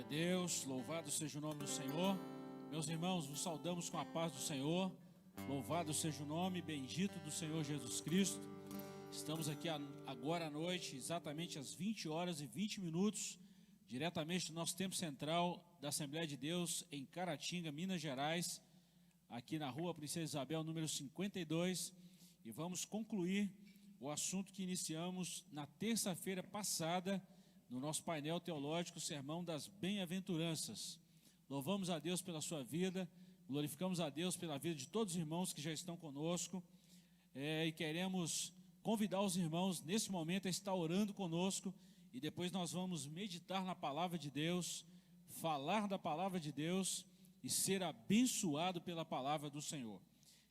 Deus, louvado seja o nome do Senhor. Meus irmãos, vos saudamos com a paz do Senhor. Louvado seja o nome bendito do Senhor Jesus Cristo. Estamos aqui agora à noite, exatamente às 20 horas e 20 minutos, diretamente do nosso tempo central da Assembleia de Deus em Caratinga, Minas Gerais, aqui na rua Princesa Isabel, número 52, e vamos concluir o assunto que iniciamos na terça-feira passada, no nosso painel teológico, o Sermão das Bem-aventuranças. Louvamos a Deus pela sua vida, glorificamos a Deus pela vida de todos os irmãos que já estão conosco, e queremos convidar os irmãos nesse momento a estar orando conosco, e depois nós vamos meditar na palavra de Deus, falar da palavra de Deus e ser abençoado pela palavra do Senhor.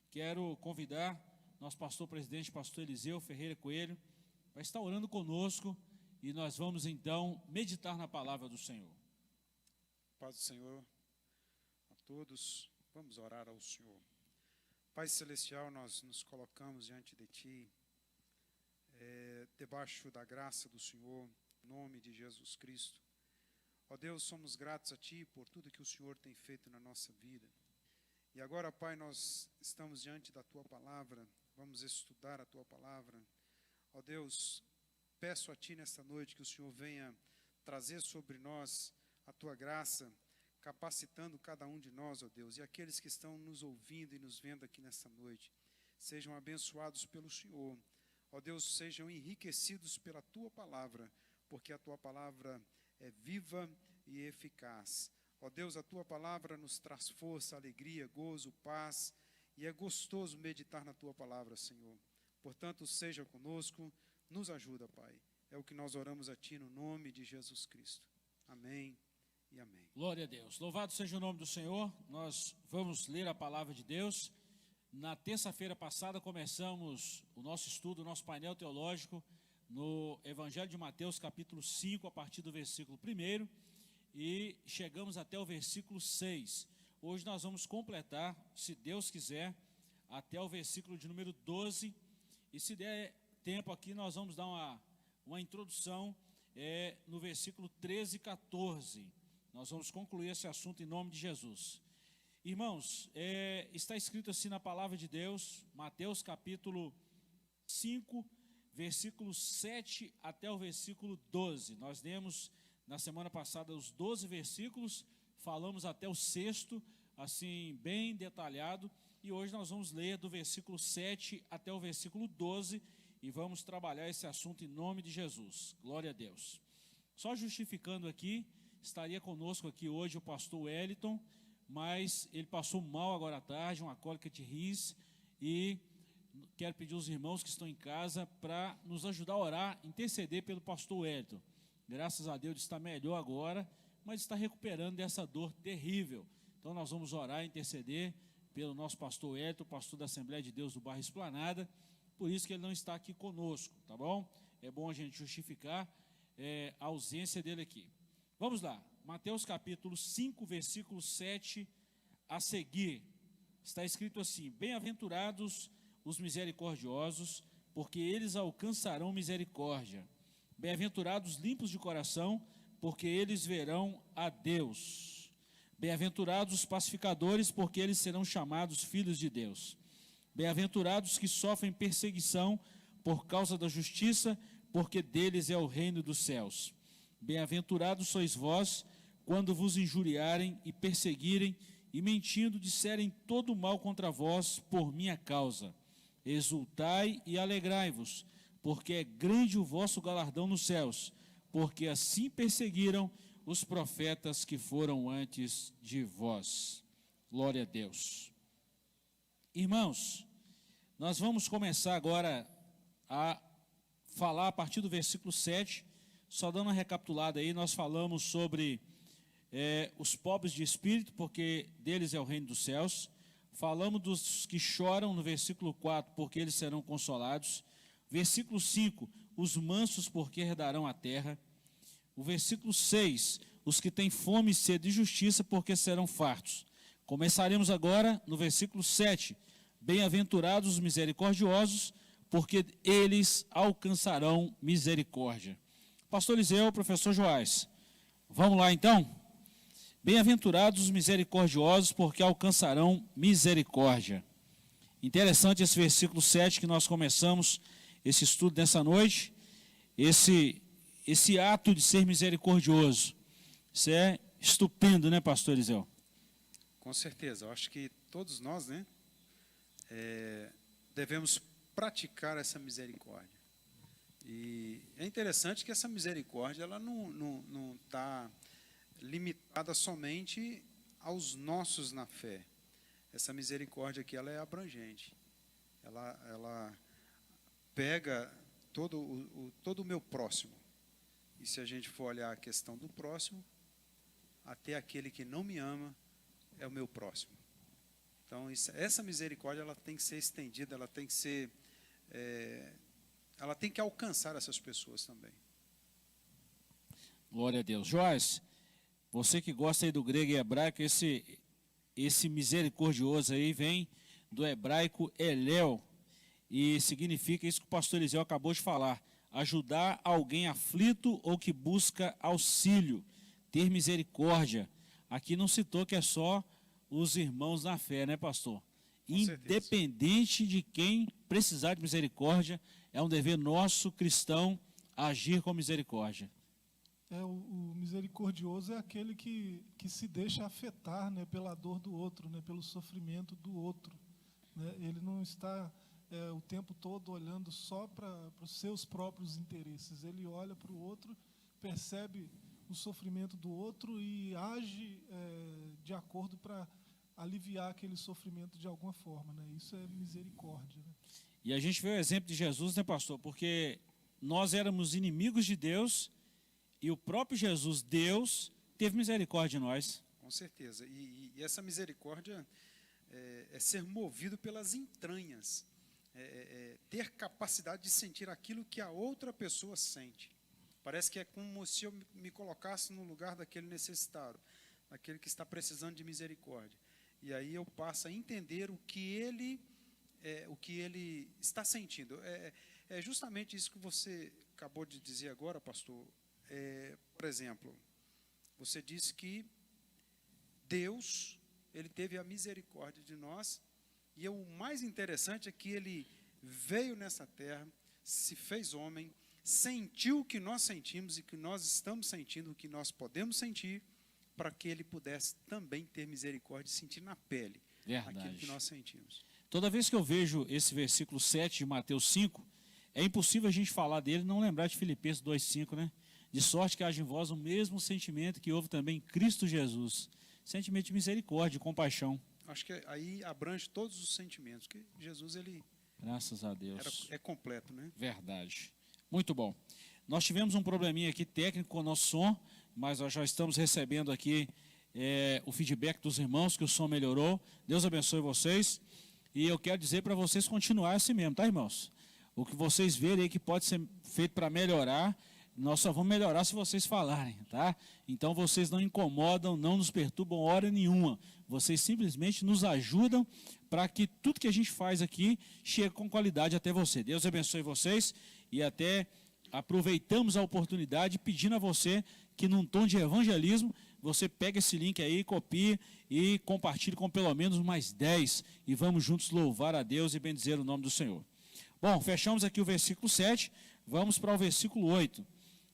Quero convidar nosso pastor presidente, pastor Eliseu Ferreira Coelho, para estar orando conosco, e nós vamos então meditar na palavra do Senhor. Paz do Senhor a todos, vamos orar ao Senhor. Pai Celestial, nós nos colocamos diante de Ti, debaixo da graça do Senhor, em nome de Jesus Cristo. Ó Deus, somos gratos a Ti por tudo que o Senhor tem feito na nossa vida. E agora, Pai, nós estamos diante da Tua palavra, vamos estudar a Tua palavra. Ó Deus, peço a Ti nesta noite que o Senhor venha trazer sobre nós a Tua graça, capacitando cada um de nós, ó Deus, e aqueles que estão nos ouvindo e nos vendo aqui nesta noite, sejam abençoados pelo Senhor. Ó Deus, sejam enriquecidos pela Tua palavra, porque a Tua palavra é viva e eficaz. Ó Deus, a Tua palavra nos traz força, alegria, gozo, paz, e é gostoso meditar na Tua palavra, Senhor. Portanto, seja conosco, nos ajuda, Pai. É o que nós oramos a Ti no nome de Jesus Cristo. Amém e amém. Glória a Deus. Louvado seja o nome do Senhor. Nós vamos ler a palavra de Deus. Na terça-feira passada começamos o nosso estudo, o nosso painel teológico no Evangelho de Mateus, capítulo 5, a partir do versículo 1, e chegamos até o versículo 6. Hoje nós vamos completar, se Deus quiser, até o versículo de número 12, e se der tempo aqui, nós vamos dar uma introdução no versículo 13 e 14. Nós vamos concluir esse assunto em nome de Jesus. Irmãos, está escrito assim na palavra de Deus, Mateus capítulo 5, versículo 7 até o versículo 12. Nós lemos na semana passada os 12 versículos, falamos até o 6º, assim, bem detalhado, e hoje nós vamos ler do versículo 7 até o versículo 12, e vamos trabalhar esse assunto em nome de Jesus. Glória a Deus. Só justificando aqui, estaria conosco aqui hoje o pastor Wellington, mas ele passou mal agora à tarde, uma cólica de rins, e quero pedir aos irmãos que estão em casa para nos ajudar a orar, interceder pelo pastor Wellington. Graças a Deus ele está melhor agora, mas está recuperando dessa dor terrível. Então nós vamos orar e interceder pelo nosso pastor Wellington, pastor da Assembleia de Deus do bairro Esplanada, por isso que ele não está aqui conosco, tá bom? É bom a gente justificar a ausência dele aqui. Vamos lá, Mateus capítulo 5, versículo 7 a seguir. Está escrito assim: Bem-aventurados os misericordiosos, porque eles alcançarão misericórdia. Bem-aventurados limpos de coração, porque eles verão a Deus. Bem-aventurados os pacificadores, porque eles serão chamados filhos de Deus. Bem-aventurados que sofrem perseguição por causa da justiça, porque deles é o reino dos céus. Bem-aventurados sois vós, quando vos injuriarem e perseguirem, e mentindo disserem todo mal contra vós por minha causa. Exultai e alegrai-vos, porque é grande o vosso galardão nos céus, porque assim perseguiram os profetas que foram antes de vós. Glória a Deus. Irmãos, nós vamos começar agora a falar a partir do versículo 7, só dando uma recapitulada aí, nós falamos sobre os pobres de espírito, porque deles é o reino dos céus. Falamos dos que choram no versículo 4, porque eles serão consolados. Versículo 5, os mansos, porque herdarão a terra. O versículo 6, os que têm fome e sede de justiça, porque serão fartos. Começaremos agora no versículo 7, bem-aventurados os misericordiosos, porque eles alcançarão misericórdia. Pastor Eliseu, professor Joás, vamos lá então? Bem-aventurados os misericordiosos, porque alcançarão misericórdia. Interessante esse versículo 7 que nós começamos esse estudo nessa noite, esse ato de ser misericordioso. Isso é estupendo, né, pastor Eliseu? Com certeza, eu acho que todos nós, né, devemos praticar essa misericórdia. E é interessante que essa misericórdia ela não está limitada somente aos nossos na fé. Essa misericórdia aqui ela é abrangente. Ela pega todo o meu próximo. E se a gente for olhar a questão do próximo, até aquele que não me ama é o meu próximo. Então, essa misericórdia ela tem que ser estendida, ela tem que ser, ela tem que alcançar essas pessoas também. Glória a Deus. Joás, você que gosta aí do grego e hebraico, esse misericordioso aí vem do hebraico eléu, e significa isso que o pastor Eliseu acabou de falar: ajudar alguém aflito ou que busca auxílio, ter misericórdia. Aqui não citou que é só os irmãos na fé, né, pastor? Independente de quem precisar de misericórdia, é um dever nosso, cristão, agir com misericórdia. O misericordioso é aquele que se deixa afetar, né, pela dor do outro, né, pelo sofrimento do outro. Né? Ele não está o tempo todo olhando só para os seus próprios interesses. Ele olha para o outro, percebe o sofrimento do outro e age de acordo para aliviar aquele sofrimento de alguma forma. Né? Isso é misericórdia. Né? E a gente vê o exemplo de Jesus, né, pastor? Porque nós éramos inimigos de Deus e o próprio Jesus, Deus, teve misericórdia de nós. Com certeza. E essa misericórdia é ser movido pelas entranhas, ter capacidade de sentir aquilo que a outra pessoa sente. Parece que é como se eu me colocasse no lugar daquele necessitado, daquele que está precisando de misericórdia. E aí eu passo a entender o que ele está sentindo. É justamente isso que você acabou de dizer agora, pastor. Por exemplo, você disse que Deus, ele teve a misericórdia de nós, e o mais interessante é que ele veio nessa terra, se fez homem, sentiu o que nós sentimos e que nós estamos sentindo, o que nós podemos sentir, para que ele pudesse também ter misericórdia e sentir na pele aquilo que nós sentimos. Toda vez que eu vejo esse versículo 7 de Mateus 5, é impossível a gente falar dele e não lembrar de Filipenses 2,5, né? De sorte que haja em vós o mesmo sentimento que houve também em Cristo Jesus. Sentimento de misericórdia, de compaixão. Acho que aí abrange todos os sentimentos, que Jesus, ele... Graças a Deus. É completo, né? Verdade. Muito bom. Nós tivemos um probleminha aqui técnico com o nosso som, mas nós já estamos recebendo aqui o feedback dos irmãos, que o som melhorou. Deus abençoe vocês. E eu quero dizer para vocês continuar assim mesmo, tá, irmãos? O que vocês verem aí que pode ser feito para melhorar, nós só vamos melhorar se vocês falarem, tá? Então vocês não incomodam, não nos perturbam hora nenhuma. Vocês simplesmente nos ajudam para que tudo que a gente faz aqui chegue com qualidade até você. Deus abençoe vocês e até aproveitamos a oportunidade pedindo a você que num tom de evangelismo, você pega esse link aí, copie e compartilhe com pelo menos mais 10 e vamos juntos louvar a Deus e bendizer o nome do Senhor. Bom, fechamos aqui o versículo 7, vamos para o versículo 8.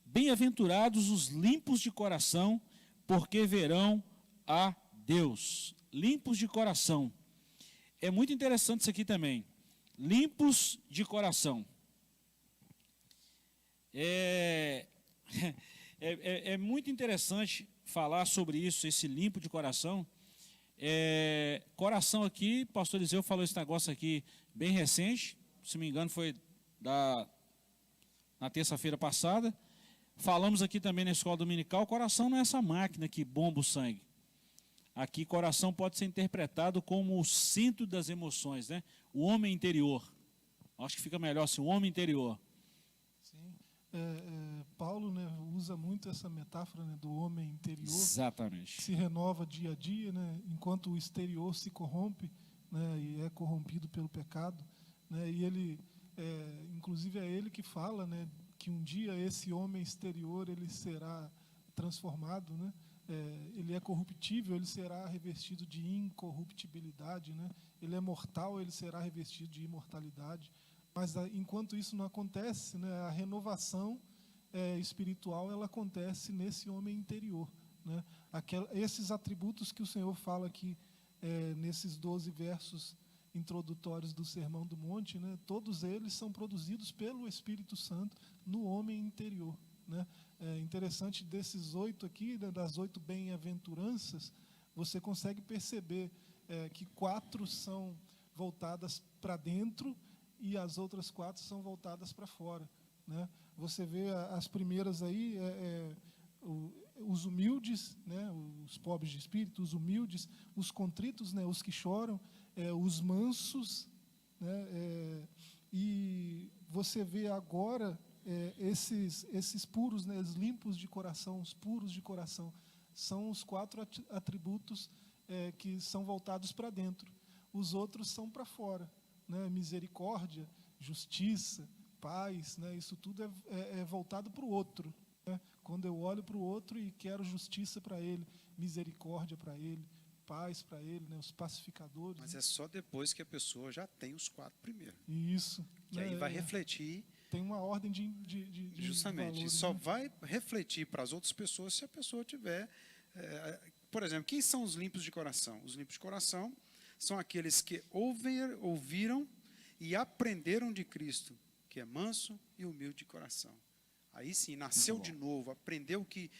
Bem-aventurados os limpos de coração, porque verão a Deus. Limpos de coração. É muito interessante isso aqui também. Limpos de coração. É muito interessante falar sobre isso, esse limpo de coração. Coração aqui, pastor Eliseu falou esse negócio aqui bem recente, se não me engano foi na terça-feira passada. Falamos aqui também na escola dominical, coração não é essa máquina que bomba o sangue. Aqui, coração pode ser interpretado como o centro das emoções, né? O homem interior. Acho que fica melhor assim, o homem interior. Sim. Paulo, né, usa muito essa metáfora, né, do homem interior. Exatamente. Que se renova dia a dia, né, enquanto o exterior se corrompe, né, e é corrompido pelo pecado. Né, e ele, inclusive é ele que fala, né, que um dia esse homem exterior ele será transformado, né, ele é corruptível, ele será revestido de incorruptibilidade, né? Ele é mortal, ele será revestido de imortalidade. Mas enquanto isso não acontece, né, a renovação espiritual ela acontece nesse homem interior, né? Esses atributos que o Senhor fala aqui nesses 12 versos introdutórios do Sermão do Monte, né, todos eles são produzidos pelo Espírito Santo no homem interior, né? É interessante desses 8 aqui, né, das 8 bem-aventuranças, você consegue perceber que 4 são voltadas para dentro e as outras 4 são voltadas para fora, né? Você vê as primeiras aí, os humildes, né, os pobres de espírito, os humildes, os contritos, né, os que choram, os mansos, né, e você vê agora esses puros, né, os limpos de coração, os puros de coração, são os 4 atributos que são voltados para dentro. Os outros são para fora, né, misericórdia, justiça, paz, né, isso tudo é voltado para o outro, né? Quando eu olho para o outro e quero justiça para ele, misericórdia para ele, paz para ele, né, os pacificadores. Mas né? é só depois que a pessoa já tem os 4 primeiros. Isso. Que aí vai refletir. Tem uma ordem de Justamente. valores, Só né? vai refletir para as outras pessoas se a pessoa tiver. Por exemplo, quem são os limpos de coração? Os limpos de coração são aqueles que ouviram e aprenderam de Cristo, que é manso e humilde de coração. Aí sim, nasceu de novo, aprendeu que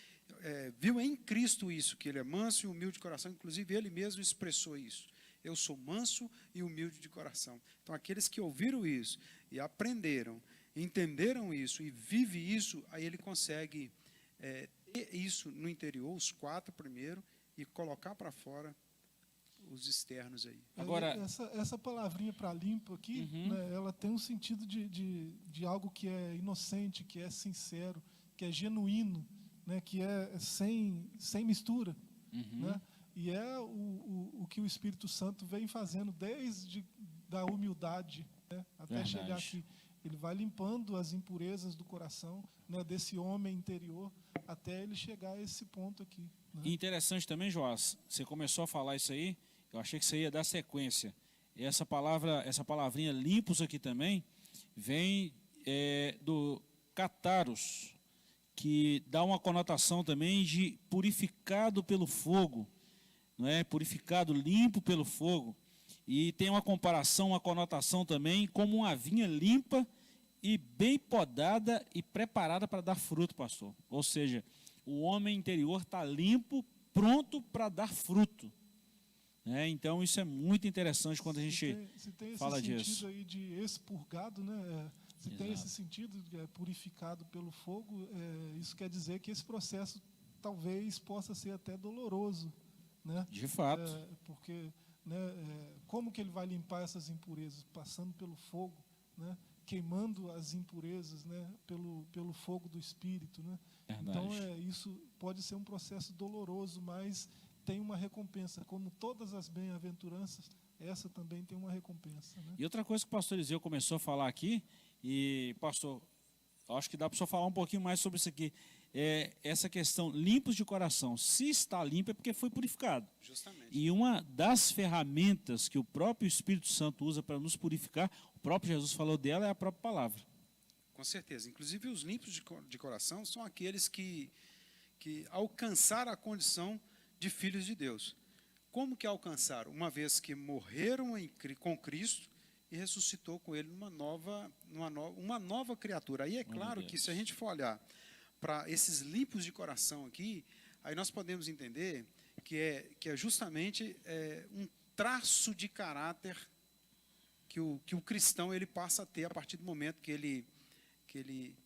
viu em Cristo isso, que ele é manso e humilde de coração. Inclusive, ele mesmo expressou isso. Eu sou manso e humilde de coração. Então, aqueles que ouviram isso e aprenderam, entenderam isso e vive isso, aí ele consegue ter isso no interior, os 4 primeiro, e colocar para fora os externos aí. Agora, essa palavrinha para limpo aqui, né, ela tem um sentido de algo que é inocente, que é sincero, que é genuíno, né, que é sem mistura, né? E é o que o Espírito Santo vem fazendo desde da humildade, né, até Verdade. chegar aqui. Ele vai limpando as impurezas do coração, né, desse homem interior, até ele chegar a esse ponto aqui, né? E interessante também, Joás, você começou a falar isso aí, eu achei que você ia dar sequência. E essa palavrinha limpos aqui também, vem do kataros, que dá uma conotação também de purificado pelo fogo, não é? Purificado, limpo pelo fogo. E tem uma comparação, uma conotação também, como uma vinha limpa e bem podada e preparada para dar fruto, pastor. Ou seja, o homem interior está limpo, pronto para dar fruto. Então, isso é muito interessante quando a gente se tem fala esse disso. sentido aí de expurgado, né? Se tem Exato. esse sentido de purificado pelo fogo, isso quer dizer que esse processo talvez possa ser até doloroso, né? De fato. Porque, né, como que ele vai limpar essas impurezas? Passando pelo fogo, né? Queimando as impurezas, né? Pelo fogo do Espírito, né? Verdade. Então, isso pode ser um processo doloroso, mas tem uma recompensa. Como todas as bem-aventuranças, essa também tem uma recompensa, né? E outra coisa que o pastor Eliseu começou a falar aqui, e pastor, acho que dá para o senhor falar um pouquinho mais sobre isso aqui, essa questão, limpos de coração. Se está limpo é porque foi purificado. Justamente. E uma das ferramentas que o próprio Espírito Santo usa para nos purificar, o próprio Jesus falou dela, é a própria palavra. Com certeza. Inclusive, os limpos de coração são aqueles que alcançaram a condição de filhos de Deus. Como que alcançaram? Uma vez que morreram com Cristo e ressuscitou com ele uma nova criatura. Aí é claro que se a gente for olhar para esses limpos de coração aqui, aí nós podemos entender que é justamente um traço de caráter que o cristão ele passa a ter a partir do momento que ele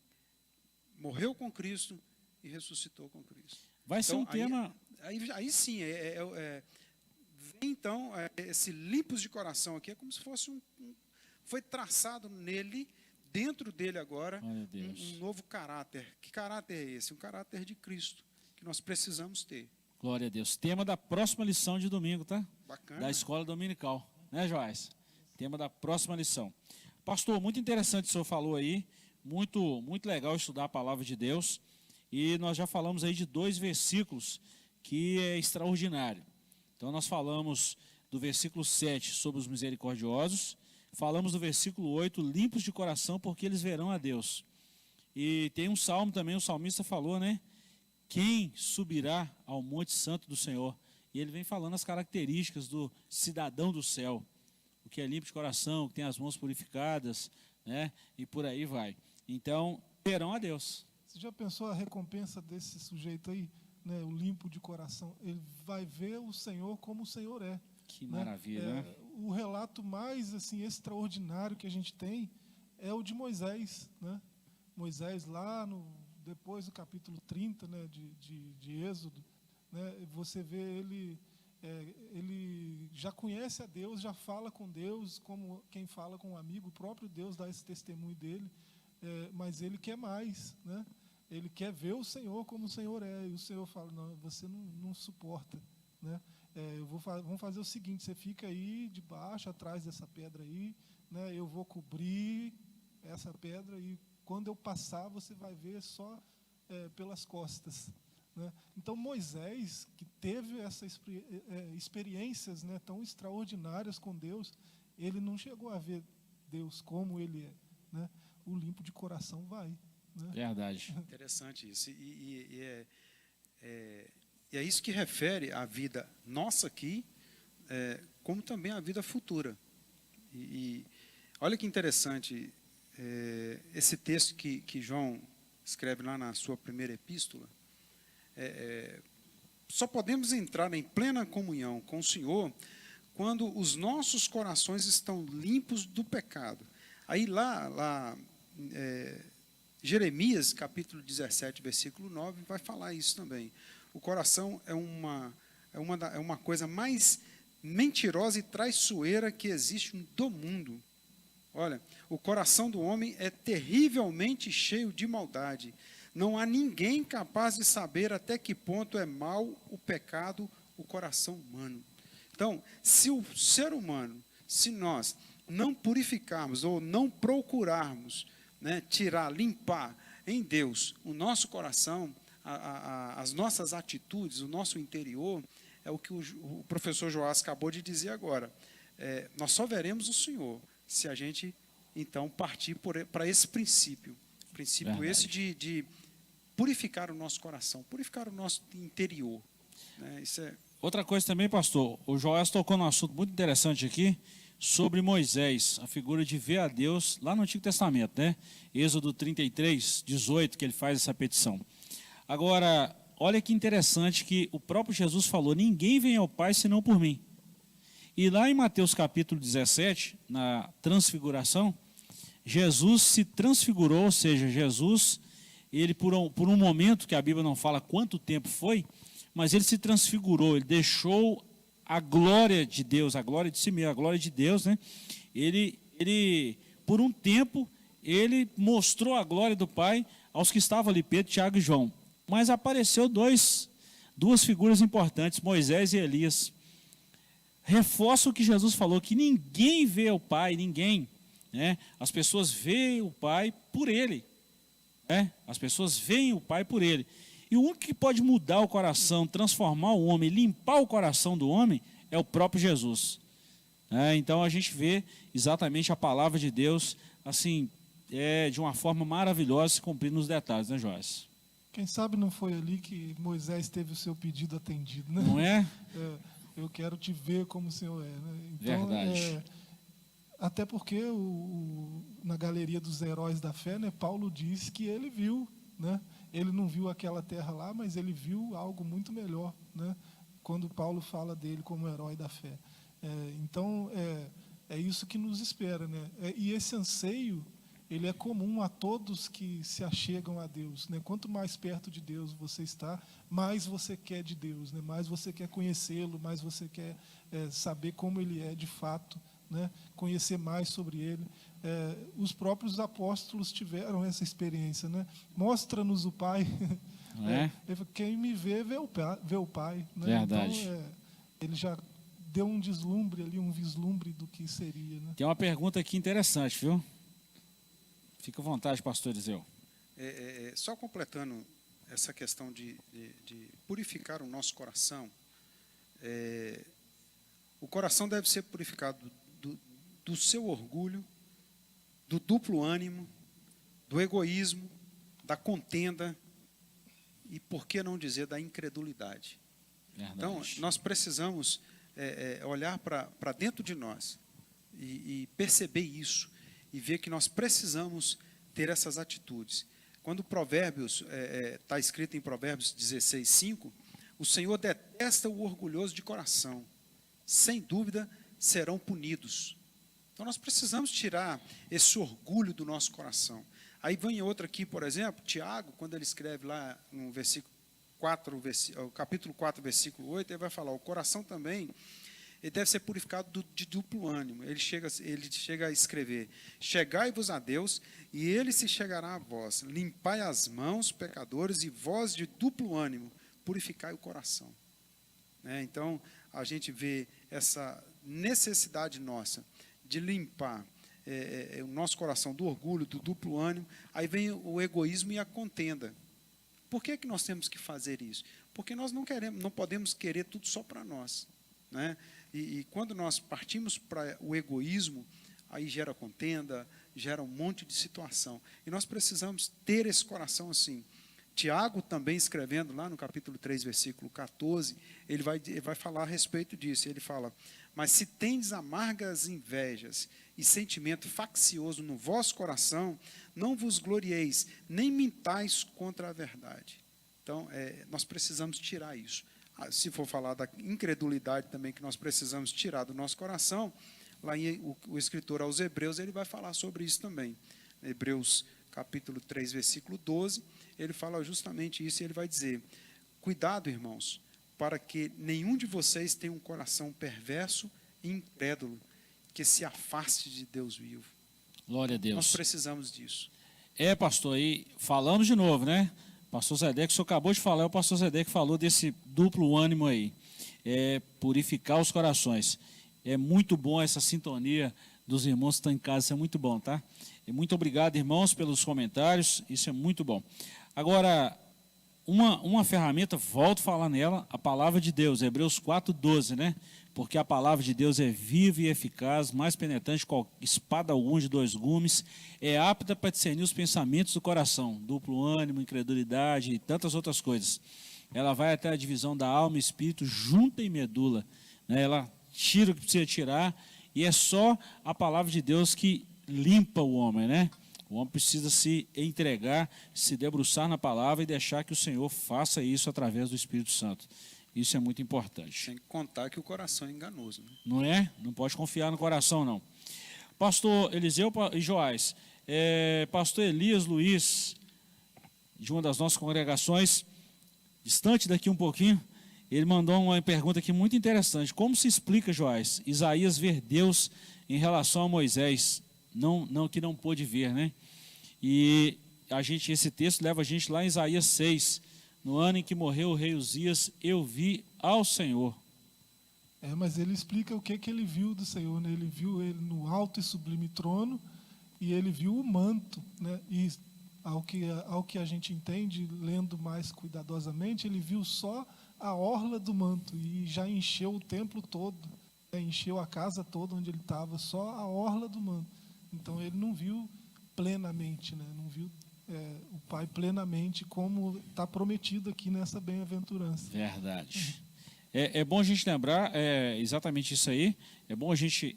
morreu com Cristo e ressuscitou com Cristo. Vai ser um tema... Aí sim, vem então, esse limpos de coração aqui, é como se fosse foi traçado nele, dentro dele agora, um novo caráter. Que caráter é esse? Um caráter de Cristo, que nós precisamos ter. Glória a Deus. Tema da próxima lição de domingo, tá? Bacana. Da escola dominical, né, Joás? Tema da próxima lição. Pastor, muito interessante o senhor falou aí, muito, muito legal estudar a palavra de Deus, e nós já falamos aí de 2 versículos que é extraordinário. Então nós falamos do versículo 7 sobre os misericordiosos, falamos do versículo 8, limpos de coração, porque eles verão a Deus. E tem um salmo também, o salmista falou, né? Quem subirá ao monte santo do Senhor? E ele vem falando as características do cidadão do céu, o que é limpo de coração, que tem as mãos purificadas, né? E por aí vai. Então, verão a Deus. Você já pensou a recompensa desse sujeito aí, né, o limpo de coração? Ele vai ver o Senhor como o Senhor é. Que Né? maravilha, né? O relato mais assim extraordinário que a gente tem é o de Moisés, né? Moisés lá depois do capítulo 30, né, de Êxodo, né, você vê ele já conhece a Deus, já fala com Deus como quem fala com um amigo. O próprio Deus dá esse testemunho dele, mas ele quer mais, né? Ele quer ver o Senhor como o Senhor é, e o Senhor fala, não, você não suporta, né? Vamos fazer o seguinte, você fica aí debaixo, atrás dessa pedra aí, né? Eu vou cobrir essa pedra e quando eu passar você vai ver só pelas costas, né? Então Moisés, que teve essas experiências, né, tão extraordinárias com Deus, ele não chegou a ver Deus como ele é, né? O limpo de coração vai, né? Verdade. Interessante isso. E é isso que refere à vida nossa aqui, como também à vida futura. E olha que interessante, esse texto que João escreve lá na sua primeira epístola. Só podemos entrar em plena comunhão com o Senhor quando os nossos corações estão limpos do pecado. Aí Jeremias, capítulo 17, versículo 9, vai falar isso também. O coração é uma coisa mais mentirosa e traiçoeira que existe do mundo. Olha, o coração do homem é terrivelmente cheio de maldade. Não há ninguém capaz de saber até que ponto é mau o pecado, o coração humano. Então, se o ser humano, se nós não purificarmos ou não procurarmos, né, limpar em Deus o nosso coração, as nossas atitudes, o nosso interior, é o que o professor Joás acabou de dizer agora. Nós só veremos o Senhor se a gente, então, partir para esse princípio. Princípio Verdade. esse de purificar o nosso coração, purificar o nosso interior. Né? Isso é... Outra coisa também, pastor, o Joás tocou num assunto muito interessante aqui, sobre Moisés, a figura de ver a Deus lá no Antigo Testamento, né? Êxodo 33, 18, que ele faz essa petição. Agora, olha que interessante que o próprio Jesus falou, ninguém vem ao Pai senão por mim. E lá em Mateus capítulo 17, na transfiguração, Jesus se transfigurou, ou seja, Jesus, ele por um momento, que a Bíblia não fala quanto tempo foi, mas ele se transfigurou, ele deixou a glória de Deus, a glória de si mesmo, a glória de Deus, né? Ele por um tempo, ele mostrou a glória do Pai aos que estavam ali, Pedro, Tiago e João. Mas apareceu duas figuras importantes, Moisés e Elias. Reforça o que Jesus falou, que ninguém vê o Pai, ninguém, né? As pessoas veem o Pai por Ele, né? As pessoas veem o Pai por Ele. E o único que pode mudar o coração, transformar o homem, limpar o coração do homem, é o próprio Jesus. Então a gente vê exatamente a palavra de Deus, assim, de uma forma maravilhosa, se cumprindo nos detalhes, né, Joás? Quem sabe não foi ali que Moisés teve o seu pedido atendido, né? Não é? Eu quero te ver como o Senhor é, né? Então, Verdade. até porque na galeria dos heróis da fé, né, Paulo diz que ele viu, né? Ele não viu aquela terra lá, mas ele viu algo muito melhor, né? Quando Paulo fala dele como herói da fé. Então, é isso que nos espera, né? E esse anseio, ele é comum a todos que se achegam a Deus, né? Quanto mais perto de Deus você está, mais você quer de Deus, né? Mais você quer conhecê-lo, mais você quer saber como ele é de fato, né? Conhecer mais sobre ele. Os próprios apóstolos tiveram essa experiência, né? Mostra-nos o Pai. Quem me vê o Pai, né? Verdade. Então, ele já deu um deslumbre ali, um vislumbre do que seria, né? Tem uma pergunta aqui interessante, viu? Fica à vontade, pastor Eliseu. Só completando essa questão de purificar o nosso coração, o coração deve ser purificado do seu orgulho, do duplo ânimo, do egoísmo, da contenda e, por que não dizer, da incredulidade. Verdade. Então, nós precisamos olhar para dentro de nós e perceber isso e ver que nós precisamos ter essas atitudes. Quando Provérbios, está escrito em Provérbios 16:5, o Senhor detesta o orgulhoso de coração, sem dúvida serão punidos. Então nós precisamos tirar esse orgulho do nosso coração. Aí vem outra aqui, por exemplo, Tiago, quando ele escreve lá no capítulo 4, versículo 8, ele vai falar, o coração também, ele deve ser purificado de duplo ânimo. Ele chega a escrever, chegai-vos a Deus, e Ele se chegará a vós. Limpai as mãos, pecadores, e vós de duplo ânimo, purificai o coração. Então, a gente vê essa necessidade nossa de limpar o nosso coração do orgulho, do duplo ânimo. Aí vem o egoísmo e a contenda. Por que nós temos que fazer isso? Porque nós não podemos querer tudo só para nós, né? E quando nós partimos para o egoísmo, aí gera contenda, gera um monte de situação. E nós precisamos ter esse coração assim. Tiago também escrevendo lá no capítulo 3, versículo 14, ele vai falar a respeito disso. Ele fala, mas se tendes amargas invejas e sentimento faccioso no vosso coração, não vos glorieis, nem mintais contra a verdade. Então, nós precisamos tirar isso. Se for falar da incredulidade também que nós precisamos tirar do nosso coração, lá o escritor aos Hebreus, ele vai falar sobre isso também. Hebreus capítulo 3, versículo 12, ele fala justamente isso, e ele vai dizer, cuidado, irmãos, para que nenhum de vocês tenha um coração perverso e incrédulo, que se afaste de Deus vivo. Glória a Deus. Nós precisamos disso. Pastor, aí falamos de novo, né? Pastor Zedeco, o senhor acabou de falar, o pastor Zedeco falou desse duplo ânimo aí, purificar os corações. É muito bom essa sintonia dos irmãos que estão em casa, isso é muito bom, tá? E muito obrigado, irmãos, pelos comentários, isso é muito bom. Agora, uma ferramenta, volto a falar nela, a palavra de Deus, Hebreus 4:12, né? Porque a palavra de Deus é viva e eficaz, mais penetrante que espada alguma de 2 gumes, é apta para discernir os pensamentos do coração, duplo ânimo, incredulidade e tantas outras coisas. Ela vai até a divisão da alma e espírito, junta e medula, né? Ela tira o que precisa tirar, e é só a palavra de Deus que limpa o homem, né? O homem precisa se entregar, se debruçar na palavra e deixar que o Senhor faça isso através do Espírito Santo. Isso é muito importante. Sem contar que o coração é enganoso, né? Não é? Não pode confiar no coração, não. Pastor Eliseu e Joás, pastor Elias Luiz, de uma das nossas congregações, distante daqui um pouquinho, ele mandou uma pergunta aqui muito interessante. Como se explica, Joás, Isaías ver Deus em relação a Moisés, que não pôde ver, né? E esse texto leva a gente lá em Isaías 6, no ano em que morreu o rei Uzias, eu vi ao Senhor. Mas ele explica o que ele viu do Senhor, né? Ele viu ele no alto e sublime trono, e ele viu o manto, né? E ao que a gente entende, lendo mais cuidadosamente, ele viu só a orla do manto, e já encheu o templo todo, né? Encheu a casa toda onde ele estava, só a orla do manto. Então ele não viu plenamente, né? Não viu o Pai plenamente, como está prometido aqui nessa bem-aventurança. Verdade. É bom a gente lembrar exatamente isso aí. É bom a gente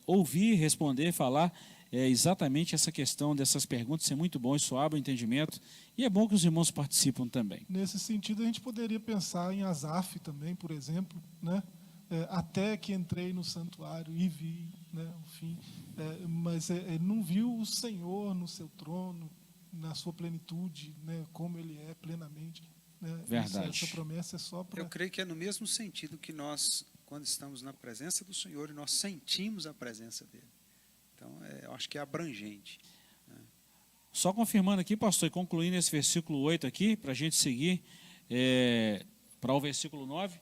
ouvir, responder, falar exatamente essa questão dessas perguntas. Isso é muito bom, isso abre o entendimento. E é bom que os irmãos participam também. Nesse sentido, a gente poderia pensar em Asaf também, por exemplo, né? Até que entrei no santuário e vi, né, o fim. Mas ele não viu o Senhor no seu trono, na sua plenitude, né, como ele é plenamente. Né? Verdade. Essa promessa é só para... Eu creio que é no mesmo sentido que nós, quando estamos na presença do Senhor, e nós sentimos a presença dele. Então, eu acho que é abrangente. Né? Só confirmando aqui, pastor, e concluindo esse versículo 8 aqui, para a gente seguir para o versículo 9.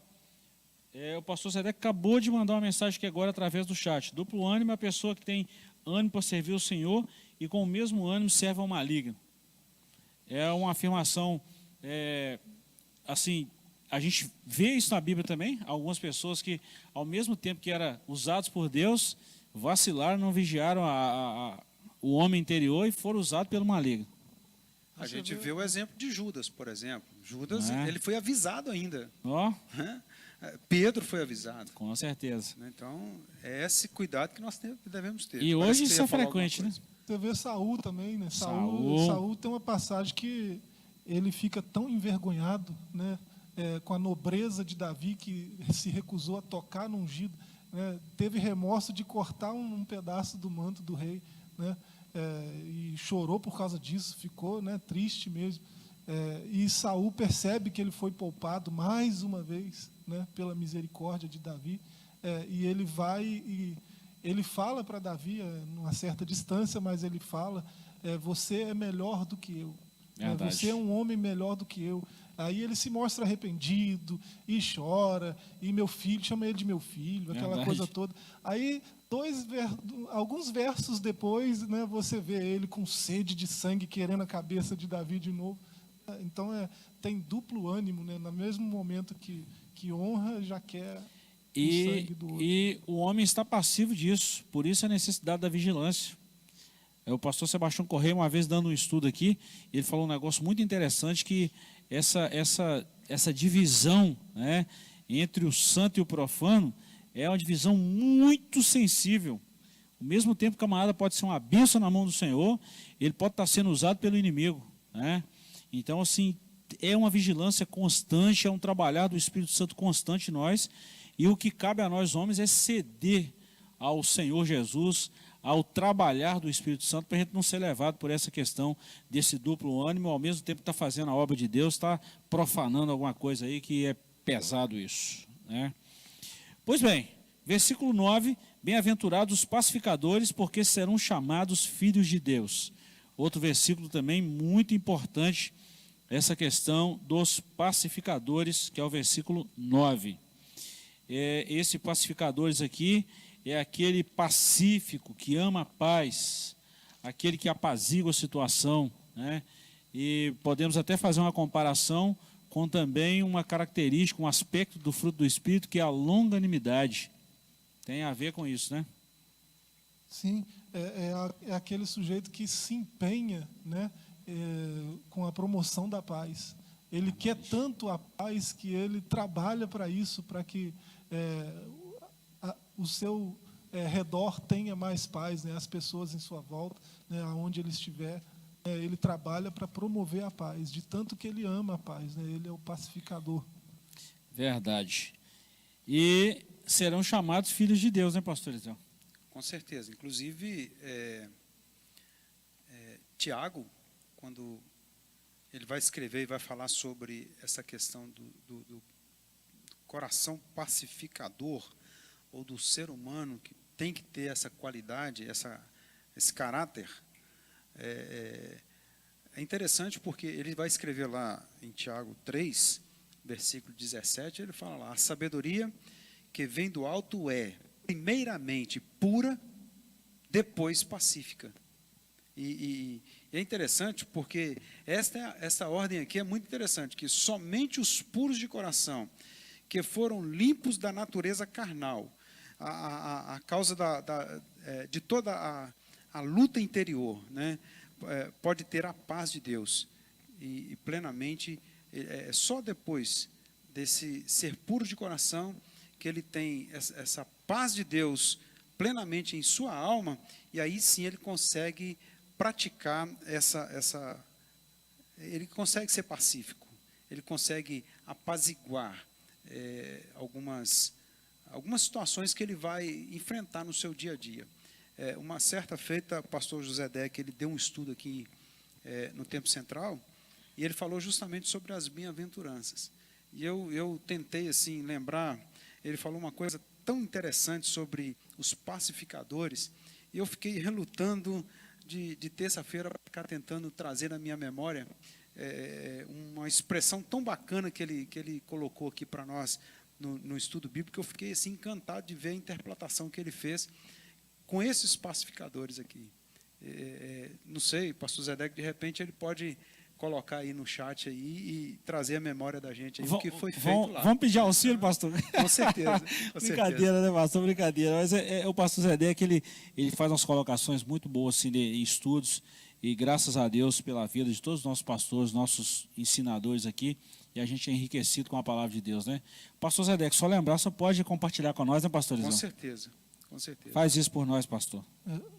O pastor Zedeco acabou de mandar uma mensagem aqui agora através do chat. Duplo ânimo é a pessoa que tem ânimo para servir o Senhor e com o mesmo ânimo serve ao maligno. É uma afirmação assim, a gente vê isso na Bíblia também, algumas pessoas que, ao mesmo tempo que eram usados por Deus, vacilaram, não vigiaram o homem interior e foram usados pelo maligno. A gente vê o exemplo de Judas, por exemplo. Judas, É. ele foi avisado ainda. Ó, Né? Pedro foi avisado. com certeza. Então, é esse cuidado que nós devemos ter. E Parece hoje que você isso ia é falar alguma frequente, né? coisa. Você vê Saul também, né? Saul. Saul tem uma passagem que ele fica tão envergonhado, né? Com a nobreza de Davi, que se recusou a tocar no ungido, né? Teve remorso de cortar um pedaço do manto do rei, né? E chorou por causa disso, ficou, né, triste mesmo. E Saul percebe que ele foi poupado mais uma vez, né, pela misericórdia de Davi, e ele vai e ele fala para Davi, numa certa distância, mas ele fala: você é melhor do que eu, né, Verdade. você é um homem melhor do que eu. Aí ele se mostra arrependido e chora, e meu filho, chama ele de meu filho, aquela Verdade. coisa toda. Aí alguns versos depois, né, você vê ele com sede de sangue, querendo a cabeça de Davi de novo. Então tem duplo ânimo, né? No mesmo momento que honra, já quer o sangue do outro. E o homem está passivo disso, por isso a necessidade da vigilância. O pastor Sebastião Correia, uma vez dando um estudo aqui, ele falou um negócio muito interessante, que essa divisão, né, entre o santo e o profano é uma divisão muito sensível. Ao mesmo tempo, o camarada pode ser uma bênção na mão do Senhor, ele pode estar sendo usado pelo inimigo, né? Então, assim, é uma vigilância constante, é um trabalhar do Espírito Santo constante em nós, e o que cabe a nós homens é ceder ao Senhor Jesus, ao trabalhar do Espírito Santo, para a gente não ser levado por essa questão desse duplo ânimo, ao mesmo tempo que está fazendo a obra de Deus, está profanando alguma coisa aí que é pesado isso, né? Pois bem, versículo 9, bem-aventurados os pacificadores, porque serão chamados filhos de Deus. Outro versículo também muito importante, essa questão dos pacificadores, que é o versículo 9. Esse pacificadores aqui é aquele pacífico, que ama a paz, aquele que apazigua a situação, né? E podemos até fazer uma comparação com também uma característica, um aspecto do fruto do Espírito, que é a longanimidade. Tem a ver com isso, né? Sim, é aquele sujeito que se empenha, né, com a promoção da paz. Ele quer tanto a paz que ele trabalha para isso, para que o seu redor tenha mais paz, né, as pessoas em sua volta, né, aonde ele estiver. Ele trabalha para promover a paz, de tanto que ele ama a paz, né, ele é o pacificador. Verdade. E serão chamados filhos de Deus, né, pastor Eliseu? Com certeza. Inclusive, Tiago, quando ele vai escrever e vai falar sobre essa questão do coração pacificador, ou do ser humano que tem que ter essa qualidade, esse caráter, é interessante porque ele vai escrever lá em Tiago 3, versículo 17, ele fala lá: a sabedoria que vem do alto é primeiramente pura, depois pacífica. E é interessante porque essa ordem aqui é muito interessante, que somente os puros de coração, que foram limpos da natureza carnal, a causa de toda a luta interior, né, pode ter a paz de Deus. E plenamente, só depois desse ser puro de coração, que ele tem essa paz de Deus plenamente em sua alma, e aí sim ele consegue praticar ele consegue ser pacífico, ele consegue apaziguar algumas situações que ele vai enfrentar no seu dia a dia. Uma certa feita, o pastor José Deck, ele deu um estudo aqui no Tempo Central, e ele falou justamente sobre as bem-aventuranças. E eu tentei assim lembrar, ele falou uma coisa tão interessante sobre os pacificadores, e eu fiquei relutando de terça-feira para ficar tentando trazer na minha memória uma expressão tão bacana que ele colocou aqui para nós no estudo bíblico. Eu fiquei assim encantado de ver a interpretação que ele fez com esses pacificadores aqui. Não sei, pastor Zedek, de repente ele pode colocar aí no chat aí e trazer a memória da gente aí o que foi feito lá. Vamos pedir auxílio, pastor? Com certeza. Com Brincadeira, né, pastor? Brincadeira. Mas o pastor Zé que ele faz umas colocações muito boas assim, em estudos, e graças a Deus pela vida de todos os nossos pastores, nossos ensinadores aqui, e a gente é enriquecido com a palavra de Deus, né? Pastor Zé, só lembrar, só pode compartilhar com nós, né, pastorizão? Com certeza, com certeza. Faz isso por nós, pastor.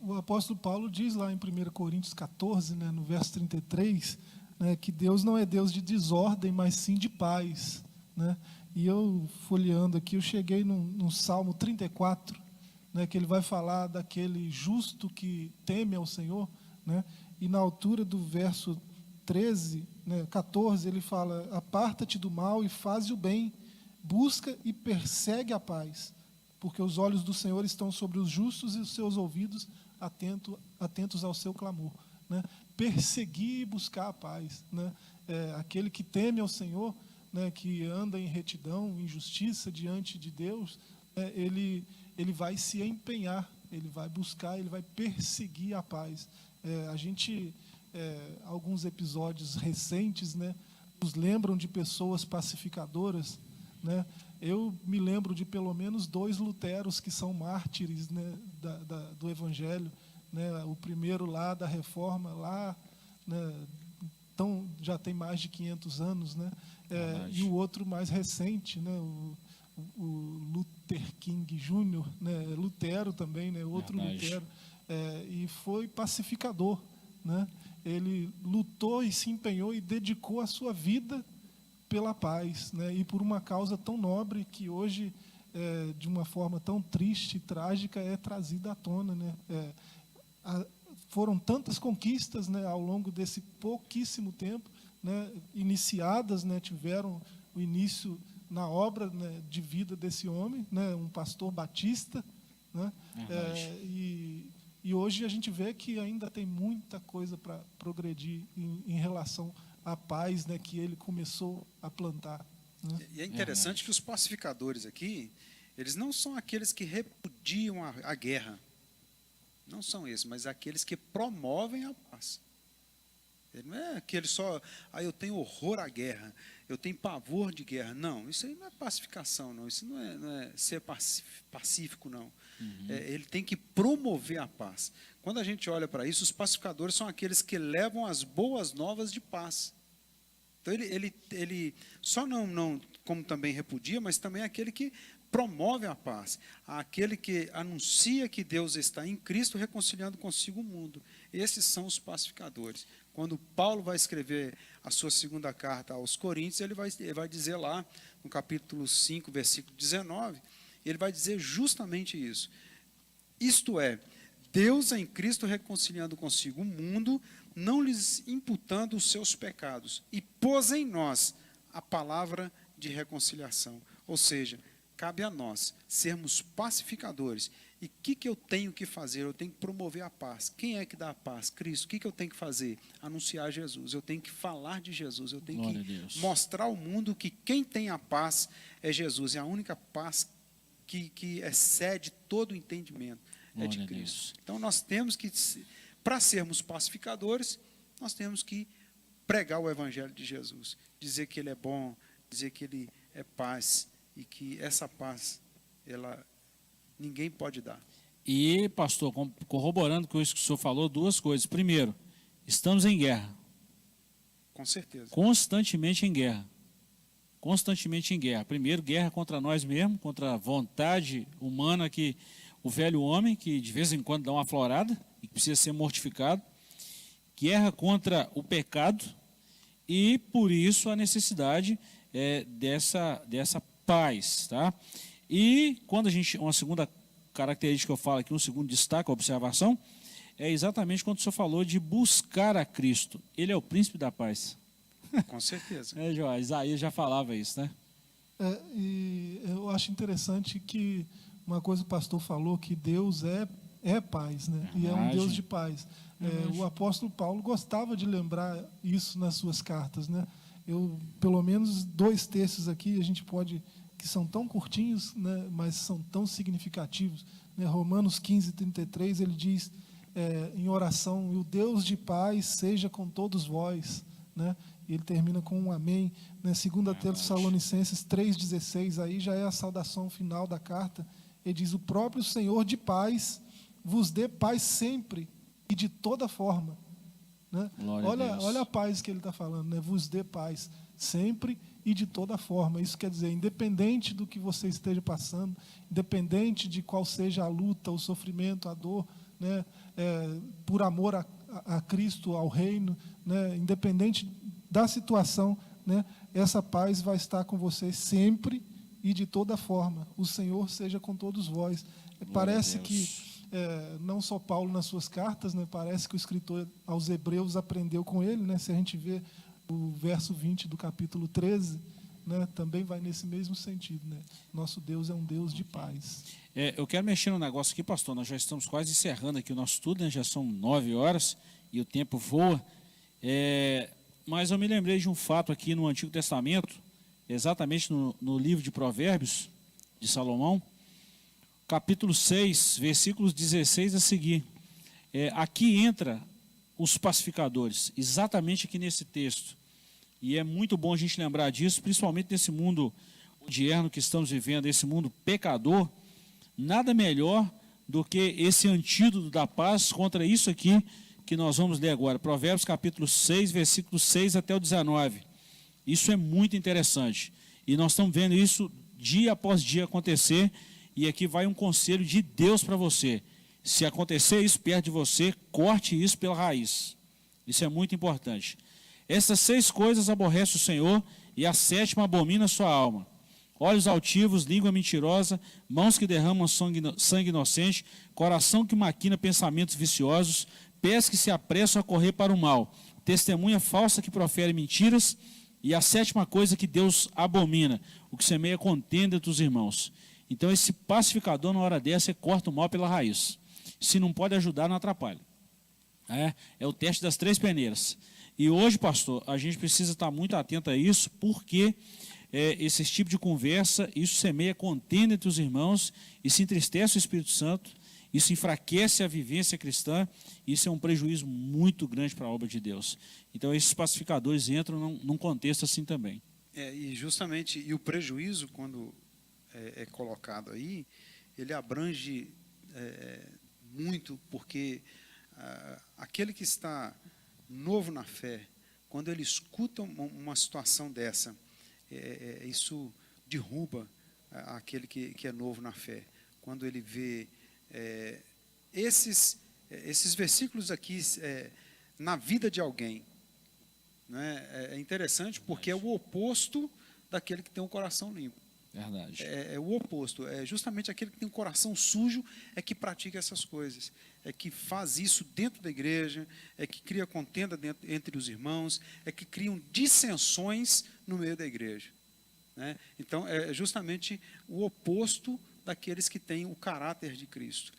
O apóstolo Paulo diz lá em 1 Coríntios 14, né, no verso 33, né, que Deus não é Deus de desordem, mas sim de paz, né? E eu, folheando aqui, eu cheguei no Salmo 34, né, que ele vai falar daquele justo que teme ao Senhor, né? E na altura do verso 13, né, 14, ele fala: aparta-te do mal e faz o bem, busca e persegue a paz, porque os olhos do Senhor estão sobre os justos e os seus ouvidos atentos ao seu clamor, né? Perseguir e buscar a paz, né? Aquele que teme ao Senhor, né, que anda em retidão, em justiça diante de Deus, ele vai se empenhar, ele vai buscar, ele vai perseguir a paz. A gente, alguns episódios recentes, né, nos lembram de pessoas pacificadoras, né? Eu me lembro de pelo menos 2 luteros que são mártires, né, do Evangelho, né? O primeiro lá da Reforma, lá, né, então já tem mais de 500 anos, né? E o outro mais recente, né, o Luther King Jr., né, Lutero também, né, outro Lutero, e foi pacificador, né? Ele lutou e se empenhou e dedicou a sua vida pela paz, né, e por uma causa tão nobre que hoje, de uma forma tão triste e trágica, é trazida à tona, né? Foram tantas conquistas, né, ao longo desse pouquíssimo tempo, né, iniciadas, né, tiveram o início na obra, né, de vida desse homem, né, um pastor batista, né, e hoje a gente vê que ainda tem muita coisa para progredir em relação à paz, né, que ele começou a plantar, né? E é interessante que os pacificadores aqui, eles não são aqueles que repudiam a guerra. Não são esses, mas aqueles que promovem a paz. Ele não é aquele só, eu tenho horror à guerra, eu tenho pavor de guerra. Não, isso aí não é pacificação, não. Isso não é ser pacífico, não. Ele tem que promover a paz. Quando a gente olha para isso, os pacificadores são aqueles que levam as boas novas de paz. Então, ele só não como também repudia, mas também é aquele que promove a paz, aquele que anuncia que Deus está em Cristo reconciliando consigo o mundo. Esses são os pacificadores. Quando Paulo vai escrever a sua segunda carta aos Coríntios, ele vai dizer lá, no capítulo 5, versículo 19, ele vai dizer justamente isso. Isto é, Deus em Cristo reconciliando consigo o mundo, não lhes imputando os seus pecados, e pôs em nós a palavra de reconciliação. Ou seja, cabe a nós sermos pacificadores. E o que eu tenho que fazer? Eu tenho que promover a paz. Quem é que dá a paz? Cristo. O que eu tenho que fazer? Anunciar Jesus. Eu tenho que falar de Jesus. Eu tenho que mostrar ao mundo que quem tem a paz é Jesus. É a única paz que excede todo o entendimento. É de Cristo. Então nós temos que, para sermos pacificadores, nós temos que pregar o Evangelho de Jesus. Dizer que Ele é bom, dizer que Ele é paz. E que essa paz, ninguém pode dar. E, pastor, corroborando com isso que o senhor falou, 2 coisas. Primeiro, estamos em guerra. Com certeza. Constantemente em guerra. Constantemente em guerra. Primeiro, guerra contra nós mesmos, contra a vontade humana, que o velho homem, que de vez em quando dá uma aflorada e que precisa ser mortificado. Guerra contra o pecado e, por isso, a necessidade dessa paz, tá? E quando uma segunda característica que eu falo aqui, um segundo destaque, a observação, é exatamente quando o senhor falou de buscar a Cristo. Ele é o príncipe da paz. Com certeza. João, Isaías já falava isso, né? E eu acho interessante que uma coisa o pastor falou, que Deus é paz, né? E é um Deus de paz. O apóstolo Paulo gostava de lembrar isso nas suas cartas, né? Pelo menos 2 textos aqui, a gente pode, que são tão curtinhos, né, mas são tão significativos, né? Romanos 15, 33, ele diz, em oração, e o Deus de paz seja com todos vós, né? E ele termina com um amém, né? 2 Tessalonicenses 3,16, aí já é a saudação final da carta. Ele diz: o próprio Senhor de paz vos dê paz sempre e de toda forma, né? Olha a paz que ele está falando, né? Vos dê paz sempre e de toda forma. Isso quer dizer, independente do que você esteja passando, independente de qual seja a luta, o sofrimento, a dor, né? Por amor a Cristo, ao reino, né? Independente da situação, né? Essa paz vai estar com você sempre e de toda forma. O Senhor seja com todos vós. Parece que não só Paulo nas suas cartas, né? Parece que o escritor aos Hebreus aprendeu com ele, né? Se a gente vê o verso 20 do capítulo 13, né? Também vai nesse mesmo sentido, né? Nosso Deus é um Deus de paz. Eu quero mexer no negócio aqui, pastor. Nós já estamos quase encerrando aqui o nosso estudo, né? Já são 9 horas e o tempo voa. Mas eu me lembrei de um fato aqui no Antigo Testamento, exatamente no livro de Provérbios de Salomão, capítulo 6, versículos 16 a seguir. Aqui entra os pacificadores, exatamente aqui nesse texto. E é muito bom a gente lembrar disso, principalmente nesse mundo odierno que estamos vivendo, esse mundo pecador. Nada melhor do que esse antídoto da paz contra isso aqui que nós vamos ler agora. Provérbios capítulo 6, versículos 6 até o 19. Isso é muito interessante. E nós estamos vendo isso dia após dia acontecer. E aqui vai um conselho de Deus para você. Se acontecer isso perto de você, corte isso pela raiz. Isso é muito importante. Essas 6 coisas aborrece o Senhor, e a 7ª abomina a sua alma: olhos altivos, língua mentirosa, mãos que derramam sangue inocente, coração que maquina pensamentos viciosos, pés que se apressam a correr para o mal, testemunha falsa que profere mentiras, e a 7ª coisa que Deus abomina: o que semeia contenda entre os irmãos. Então esse pacificador, na hora dessa, corta o mal pela raiz. Se não pode ajudar, não atrapalha. É o teste das 3 peneiras. E hoje, pastor, a gente precisa estar muito atento a isso, porque esse tipo de conversa, isso semeia contenda entre os irmãos, isso entristece o Espírito Santo, isso enfraquece a vivência cristã, isso é um prejuízo muito grande para a obra de Deus. Então esses pacificadores entram num contexto assim também. E justamente, e o prejuízo, quando é colocado aí, ele abrange muito, porque aquele que está novo na fé, quando ele escuta uma situação dessa, isso derruba aquele que é novo na fé. Quando ele vê esses versículos aqui na vida de alguém, né? É interessante porque é o oposto daquele que tem um coração limpo. Verdade. É o oposto. É justamente aquele que tem um coração sujo é que pratica essas coisas. É que faz isso dentro da igreja, é que cria contenda entre os irmãos, é que criam dissensões no meio da igreja, né? Então, é justamente o oposto daqueles que têm o caráter de Cristo.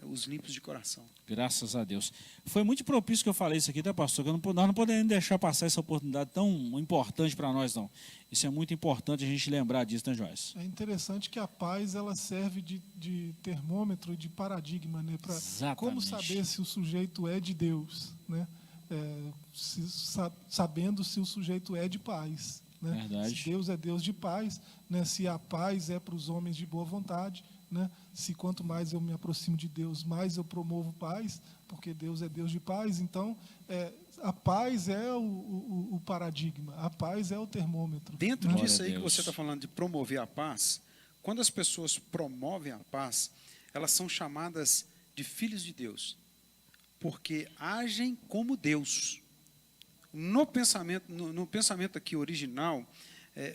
Os limpos de coração. Graças a Deus. Foi muito propício que eu falei isso aqui, tá, pastor? Nós não podemos deixar passar essa oportunidade tão importante para nós, não. Isso é muito importante a gente lembrar disso, né, Joyce? É interessante que a paz, ela serve de termômetro, de paradigma, né? Para como saber se o sujeito é de Deus, né? Sabendo se o sujeito é de paz, né? Verdade. Se Deus é Deus de paz, né? Se a paz é para os homens de boa vontade, né? Se quanto mais eu me aproximo de Deus, mais eu promovo paz, porque Deus é Deus de paz. Então, a paz é o paradigma, a paz é o termômetro. Dentro disso aí que você está falando de promover a paz, quando as pessoas promovem a paz, elas são chamadas de filhos de Deus, porque agem como Deus. No pensamento aqui original,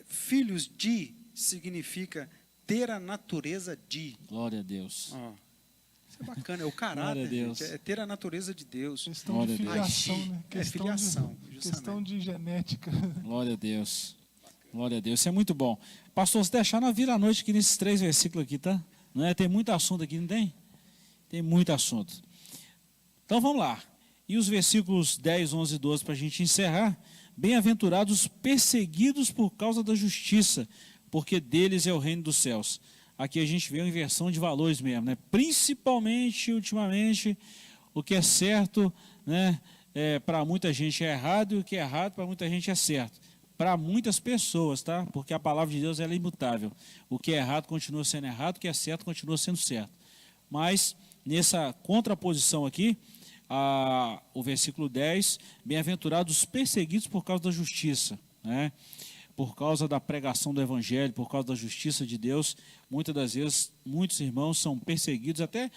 filhos de significa ter a natureza de. Glória a Deus. Isso é bacana, é o caráter, gente, é ter a natureza de Deus. Questão de filiação, né? Filiação, questão de genética. Glória a Deus. Glória a Deus. Isso é muito bom. Pastor, se deixar, nós vira a noite aqui nesses 3 versículos aqui, tá? Não é? Tem muito assunto aqui, não tem? Tem muito assunto. Então vamos lá. E os versículos 10, 11 e 12 para a gente encerrar. Bem-aventurados os perseguidos por causa da justiça, porque deles é o reino dos céus. Aqui a gente vê uma inversão de valores mesmo, né? Principalmente, ultimamente, o que é certo, né? para muita gente é errado e o que é errado para muita gente é certo. Para muitas pessoas, tá? Porque a palavra de Deus ela é imutável. O que é errado continua sendo errado, o que é certo continua sendo certo. Mas, nessa contraposição aqui, o versículo 10, bem-aventurados os perseguidos por causa da justiça, né? Por causa da pregação do evangelho, por causa da justiça de Deus, muitas das vezes, muitos irmãos são perseguidos, até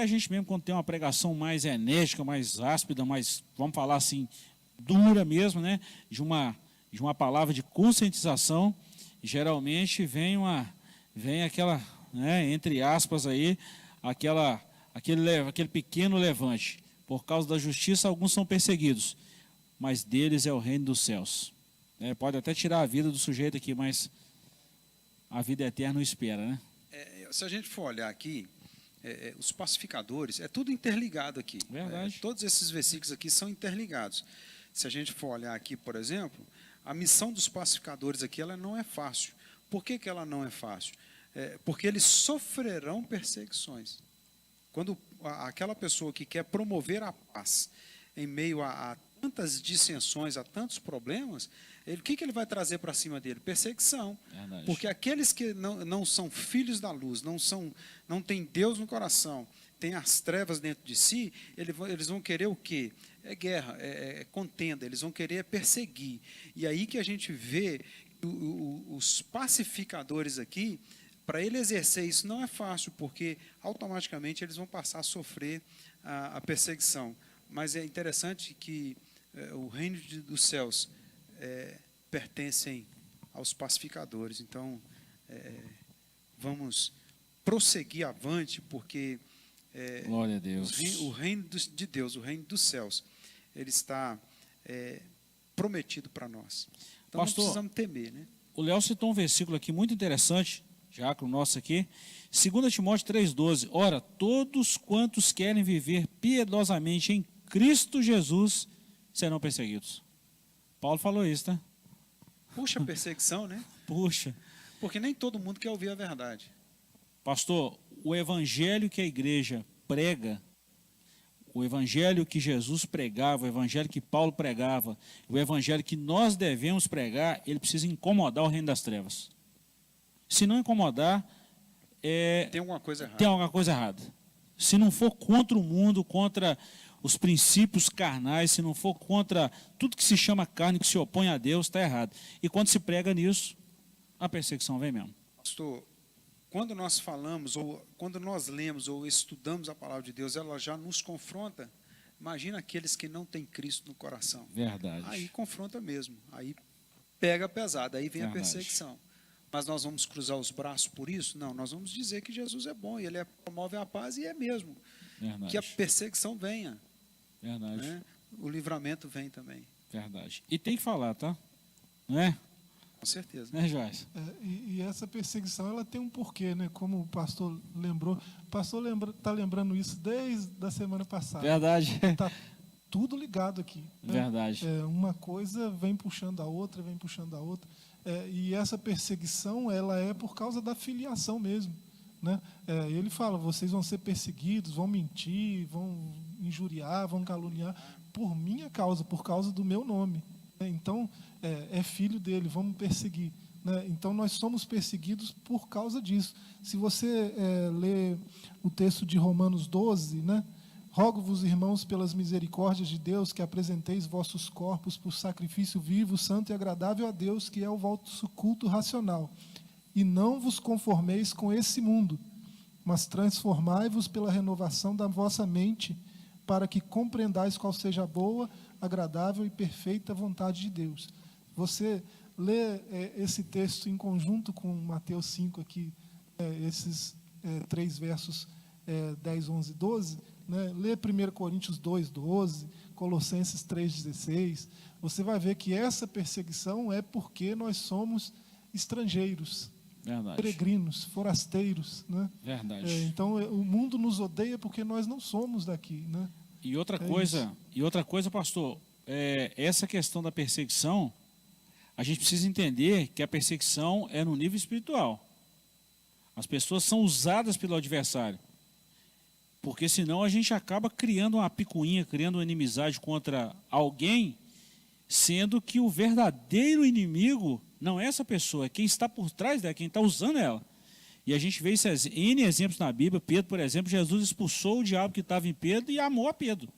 a gente mesmo quando tem uma pregação mais enérgica, mais áspera, mais, vamos falar assim, dura mesmo, né? De uma palavra de conscientização, geralmente vem aquela, né, entre aspas aí, aquele pequeno levante. Por causa da justiça, alguns são perseguidos, mas deles é o reino dos céus. Pode até tirar a vida do sujeito aqui, mas a vida eterna não espera, né? Se a gente for olhar aqui, os pacificadores, é tudo interligado aqui. Verdade. Todos esses versículos aqui são interligados. Se a gente for olhar aqui, por exemplo, a missão dos pacificadores aqui, ela não é fácil. Por que ela não é fácil? Porque eles sofrerão perseguições. Quando aquela pessoa que quer promover a paz em meio a tantas dissensões, a tantos problemas, o que ele vai trazer para cima dele? Perseguição. Verdade. Porque aqueles que não são filhos da luz, não têm Deus no coração, têm as trevas dentro de si, eles vão querer o quê? É guerra, é contenda, eles vão querer perseguir. E aí que a gente vê os pacificadores aqui, para ele exercer isso não é fácil, porque automaticamente eles vão passar a sofrer a perseguição. Mas é interessante que o reino dos céus pertencem aos pacificadores. Então, vamos prosseguir avante, porque glória a Deus. o reino de Deus, o reino dos céus, ele está prometido para nós. Então, Pastor, não precisamos temer, né? O Léo citou um versículo aqui muito interessante, já com o nosso aqui, 2 Timóteo 3,12. Ora, todos quantos querem viver piedosamente em Cristo Jesus serão perseguidos. Paulo falou isso, tá? Puxa a perseguição, né? Puxa. Porque nem todo mundo quer ouvir a verdade. Pastor, o evangelho que a igreja prega, o evangelho que Jesus pregava, o evangelho que Paulo pregava, o evangelho que nós devemos pregar, ele precisa incomodar o reino das trevas. Se não incomodar, tem alguma coisa errada. Tem alguma coisa errada. Se não for contra o mundo, contra os princípios carnais, se não for contra tudo que se chama carne, que se opõe a Deus, está errado. E quando se prega nisso, a perseguição vem mesmo. Pastor, quando nós falamos, ou quando nós lemos ou estudamos a palavra de Deus, ela já nos confronta. Imagina aqueles que não têm Cristo no coração. Verdade. Aí confronta mesmo. Aí pega pesado, aí vem Verdade. a perseguição. Mas nós vamos cruzar os braços por isso? Não, nós vamos dizer que Jesus é bom, ele promove a paz e é mesmo. Verdade. Que a perseguição venha. Verdade. Né? O livramento vem também. Verdade. E tem que falar, tá? Não é? Com certeza. Né, Joás? E essa perseguição ela tem um porquê, né? Como o pastor lembrou. O pastor está lembrando isso desde a semana passada. Verdade. Está tudo ligado aqui. Né? Verdade. Uma coisa vem puxando a outra, vem puxando a outra. E essa perseguição ela é por causa da filiação mesmo. Né? Ele fala, vocês vão ser perseguidos, vão mentir, vão injuriar, vão caluniar por minha causa, por causa do meu nome. Então, é filho dele, vamos perseguir. Né? Então, nós somos perseguidos por causa disso. Se você ler o texto de Romanos 12, né? Rogo-vos, irmãos, pelas misericórdias de Deus, que apresenteis vossos corpos por sacrifício vivo, santo e agradável a Deus, que é o vosso culto racional. E não vos conformeis com esse mundo, mas transformai-vos pela renovação da vossa mente, para que compreendais qual seja a boa, agradável e perfeita vontade de Deus. Você lê esse texto em conjunto com Mateus 5 aqui, esses 3 versos 10, 11 e 12, né? Lê 1 Coríntios 2, 12, Colossenses 3, 16, você vai ver que essa perseguição é porque nós somos estrangeiros, Verdade. peregrinos, forasteiros, né? Verdade. Então o mundo nos odeia porque nós não somos daqui, né? E outra coisa, pastor, essa questão da perseguição, a gente precisa entender que a perseguição é no nível espiritual. As pessoas são usadas pelo adversário. Porque senão a gente acaba criando uma picuinha, criando uma inimizade contra alguém, sendo que o verdadeiro inimigo não é essa pessoa, é quem está por trás dela, quem está usando ela. E a gente vê esses N exemplos na Bíblia. Pedro, por exemplo, Jesus expulsou o diabo que estava em Pedro e amou a Pedro.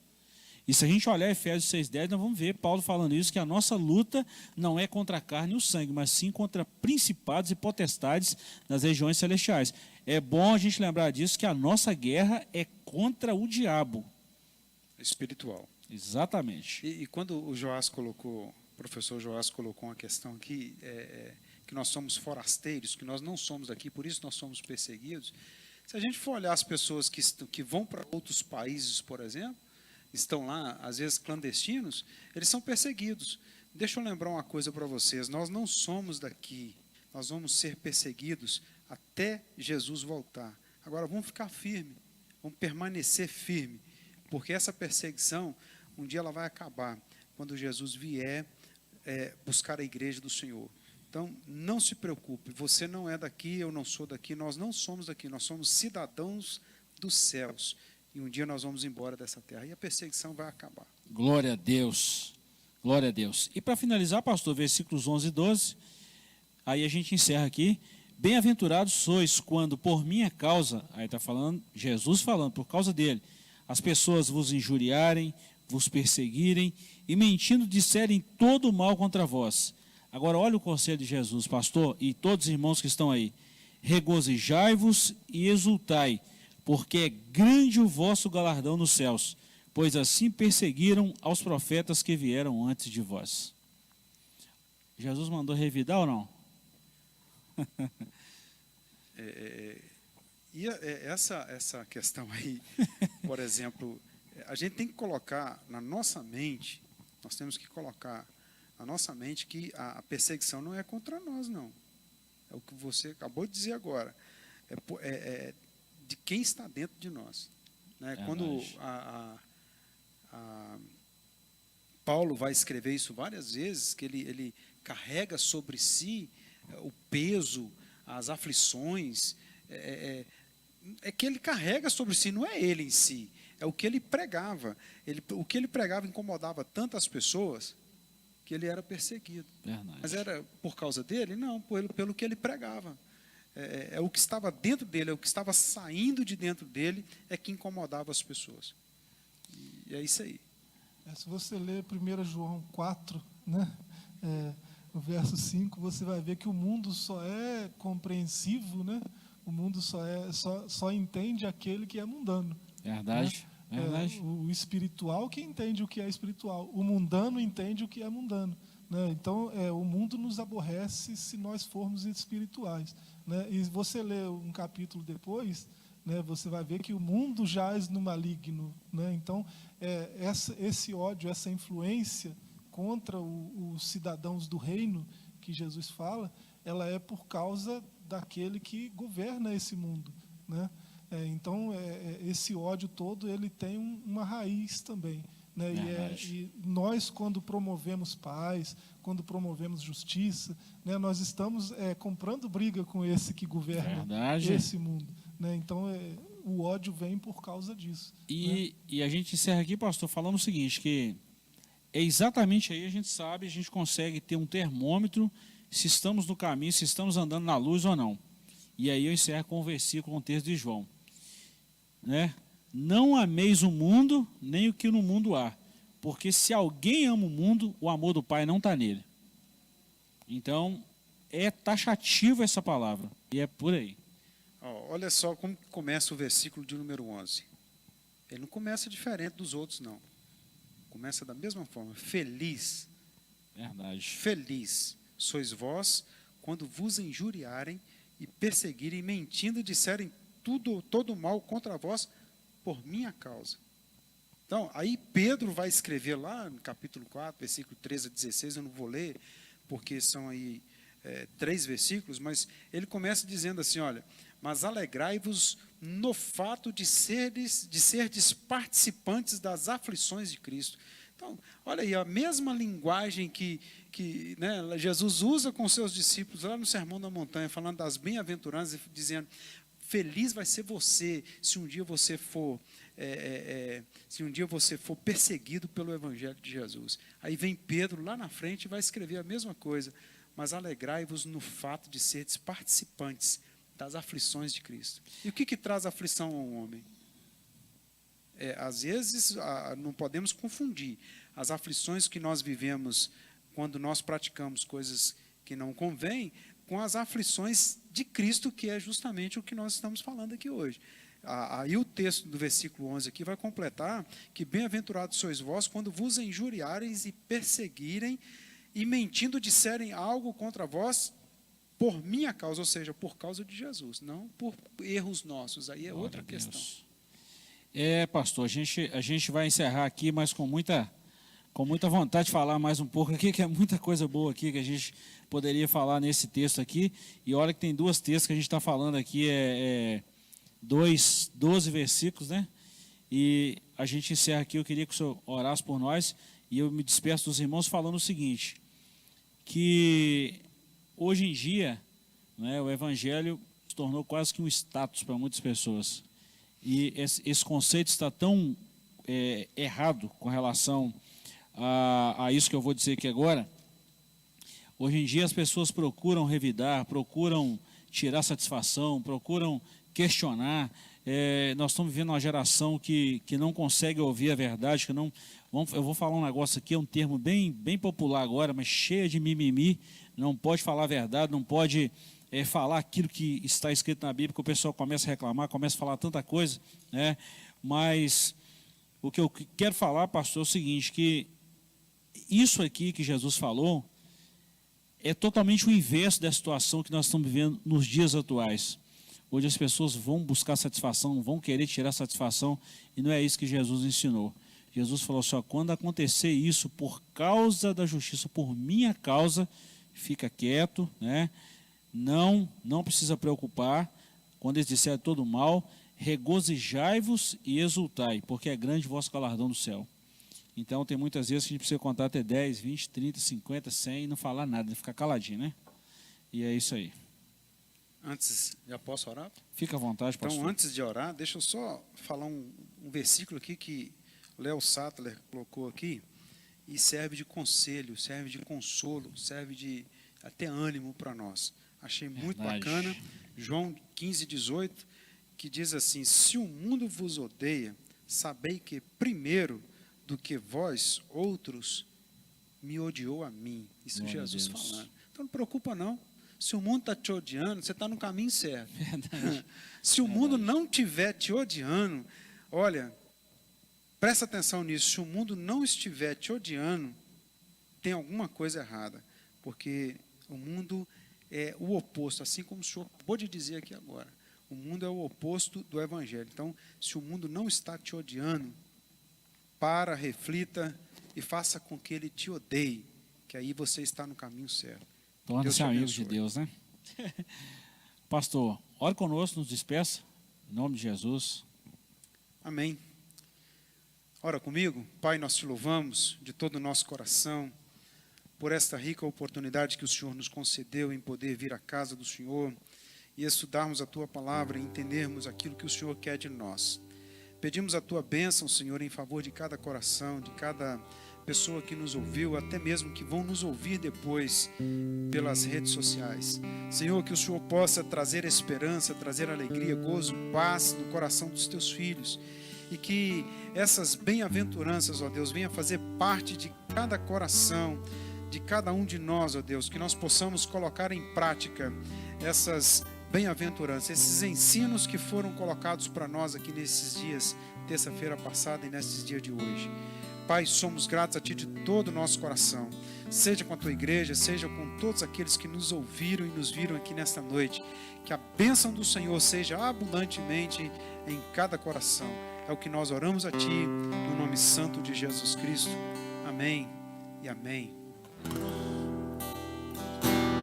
E se a gente olhar Efésios 6,10, nós vamos ver Paulo falando isso, que a nossa luta não é contra a carne e o sangue, mas sim contra principados e potestades nas regiões celestiais. É bom a gente lembrar disso, que a nossa guerra é contra o diabo. Espiritual. Exatamente. E quando o professor Joás colocou uma questão aqui, que nós somos forasteiros, que nós não somos daqui, por isso nós somos perseguidos. Se a gente for olhar as pessoas que vão para outros países, por exemplo, estão lá, às vezes clandestinos, eles são perseguidos. Deixa eu lembrar uma coisa para vocês, nós não somos daqui, nós vamos ser perseguidos até Jesus voltar. Agora vamos ficar firme, vamos permanecer firme, porque essa perseguição, um dia ela vai acabar, quando Jesus vier buscar a igreja do Senhor. Então, não se preocupe, você não é daqui, eu não sou daqui, nós não somos daqui, nós somos cidadãos dos céus. E um dia nós vamos embora dessa terra e a perseguição vai acabar. Glória a Deus, glória a Deus. E para finalizar, pastor, versículos 11 e 12, aí a gente encerra aqui. Bem-aventurados sois quando por minha causa, aí está falando, Jesus falando, por causa dele, as pessoas vos injuriarem, vos perseguirem e mentindo disserem todo o mal contra vós. Agora olha o conselho de Jesus, pastor, e todos os irmãos que estão aí. Regozijai-vos e exultai, porque é grande o vosso galardão nos céus, pois assim perseguiram aos profetas que vieram antes de vós. Jesus mandou revidar ou não? Essa questão aí, por exemplo, a gente tem que colocar na nossa mente, nós temos que colocar na nossa mente que a perseguição não é contra nós, não. É o que você acabou de dizer agora. De quem está dentro de nós. Né? Quando Paulo vai escrever isso várias vezes, que ele carrega sobre si o peso, as aflições, que ele carrega sobre si, não é ele em si, é o que ele pregava. O que ele pregava incomodava tantas pessoas que ele era perseguido. Verdade. Mas era por causa dele? Não, pelo que ele pregava. É o que estava dentro dele, é o que estava saindo de dentro dele, é que incomodava as pessoas. E é isso aí. Se você ler 1 João 4, né, no verso 5, você vai ver que o mundo só é compreensivo, né? O mundo só entende aquele que é mundano. Verdade. Né? Verdade. O espiritual que entende o que é espiritual. O mundano entende o que é mundano. Né? Então, o mundo nos aborrece se nós formos espirituais. Né? E você lê um capítulo depois, né, você vai ver que o mundo jaz no maligno. Né? Então, esse ódio, essa influência contra os cidadãos do reino que Jesus fala, ela é por causa daquele que governa esse mundo. Né? Então, esse ódio todo, ele tem uma raiz também. Né? E nós, quando promovemos paz, quando promovemos justiça, né, nós estamos comprando briga com esse que governa esse mundo. Né? Então, o ódio vem por causa disso. E a gente encerra aqui, pastor, falando o seguinte, que é exatamente aí a gente sabe, a gente consegue ter um termômetro se estamos no caminho, se estamos andando na luz ou não. E aí eu encerro com o versículo, com o texto de João. Né? Não ameis o mundo, nem o que no mundo há. Porque se alguém ama o mundo, o amor do Pai não está nele. Então, é taxativo essa palavra. E é por aí. Olha só como começa o versículo de número 11. Ele não começa diferente dos outros, não. Começa da mesma forma. Feliz. Verdade. Feliz sois vós quando vos injuriarem e perseguirem, mentindo, disserem todo mal contra vós por minha causa. Então, aí Pedro vai escrever lá no capítulo 4, versículo 13 a 16, eu não vou ler, porque são aí 3 versículos, mas ele começa dizendo assim, olha, mas alegrai-vos no fato de serdes participantes das aflições de Cristo. Então, olha aí, a mesma linguagem que Jesus usa com seus discípulos lá no Sermão da Montanha, falando das bem-aventuranças, dizendo, feliz vai ser você se um dia você for perseguido pelo Evangelho de Jesus. Aí vem Pedro lá na frente e vai escrever a mesma coisa. Mas alegrai-vos no fato de seres participantes das aflições de Cristo. E o que traz aflição ao homem? Às vezes, não podemos confundir as aflições que nós vivemos quando nós praticamos coisas que não convêm com as aflições de Cristo, que é justamente o que nós estamos falando aqui hoje. Aí o texto do versículo 11 aqui vai completar que bem-aventurados sois vós quando vos injuriarem e perseguirem e mentindo disserem algo contra vós por minha causa, ou seja, por causa de Jesus, não por erros nossos. Aí é outra questão. Pastor, a gente vai encerrar aqui, mas com muita vontade de falar mais um pouco aqui, que é muita coisa boa aqui que a gente poderia falar nesse texto aqui. E olha que tem 2 textos que a gente está falando aqui, 12 versículos, né? E a gente encerra aqui. Eu queria que o senhor orasse por nós, e eu me despeço dos irmãos falando o seguinte, que hoje em dia, né, o Evangelho se tornou quase que um status para muitas pessoas. E esse conceito está tão errado com relação a isso que eu vou dizer aqui agora. Hoje em dia as pessoas procuram revidar, procuram tirar satisfação, procuram questionar. Nós estamos vivendo uma geração que não consegue ouvir a verdade, eu vou falar um negócio aqui, é um termo bem popular agora, mas cheia de mimimi, não pode falar a verdade, não pode falar aquilo que está escrito na Bíblia, que o pessoal começa a reclamar, começa a falar tanta coisa, né? Mas o que eu quero falar, pastor, é o seguinte, que isso aqui que Jesus falou é totalmente o inverso da situação que nós estamos vivendo nos dias atuais. Hoje as pessoas vão buscar satisfação, vão querer tirar satisfação, e não é isso que Jesus ensinou. Jesus falou assim, quando acontecer isso por causa da justiça, por minha causa, fica quieto, né? Não precisa preocupar. Quando eles disserem todo mal, regozijai-vos e exultai, porque é grande o vosso galardão do céu. Então tem muitas vezes que a gente precisa contar até 10, 20, 30, 50, 100 e não falar nada, ficar caladinho, né? E é isso aí. Antes, já posso orar? Fica à vontade, pastor. Então, antes de orar, deixa eu só falar um versículo aqui que Léo Sattler colocou aqui, e serve de conselho, serve de consolo, serve de até ânimo para nós. Achei muito bacana. João 15, 18, que diz assim, se o mundo vos odeia, sabei que primeiro do que vós outros me odiou a mim. Isso é Jesus falando. Então não preocupa não. Se o mundo está te odiando, você está no caminho certo. Se o mundo não estiver te odiando, olha, presta atenção nisso. Se o mundo não estiver te odiando, tem alguma coisa errada. Porque o mundo é o oposto, assim como o senhor acabou de dizer aqui agora. O mundo é o oposto do Evangelho. Então, se o mundo não está te odiando, reflita e faça com que ele te odeie, que aí você está no caminho certo. Torna-se amigo de Deus, né? Pastor, ore conosco, nos despeça, em nome de Jesus. Amém. Ora comigo. Pai, nós te louvamos de todo o nosso coração por esta rica oportunidade que o Senhor nos concedeu em poder vir à casa do Senhor e estudarmos a Tua palavra e entendermos aquilo que o Senhor quer de nós. Pedimos a Tua bênção, Senhor, em favor de cada coração, de cada pessoa que nos ouviu, até mesmo que vão nos ouvir depois pelas redes sociais. Senhor, que o Senhor possa trazer esperança, trazer alegria, gozo, paz no coração dos Teus filhos. E que essas bem-aventuranças, ó Deus, venham fazer parte de cada coração, de cada um de nós, ó Deus, que nós possamos colocar em prática essas bem-aventuranças, esses ensinos que foram colocados para nós aqui nesses dias, terça-feira passada e nesses dias de hoje. Pai, somos gratos a Ti de todo o nosso coração, seja com a Tua igreja, seja com todos aqueles que nos ouviram e nos viram aqui nesta noite, que a bênção do Senhor seja abundantemente em cada coração. É o que nós oramos a Ti, no nome santo de Jesus Cristo. Amém e amém.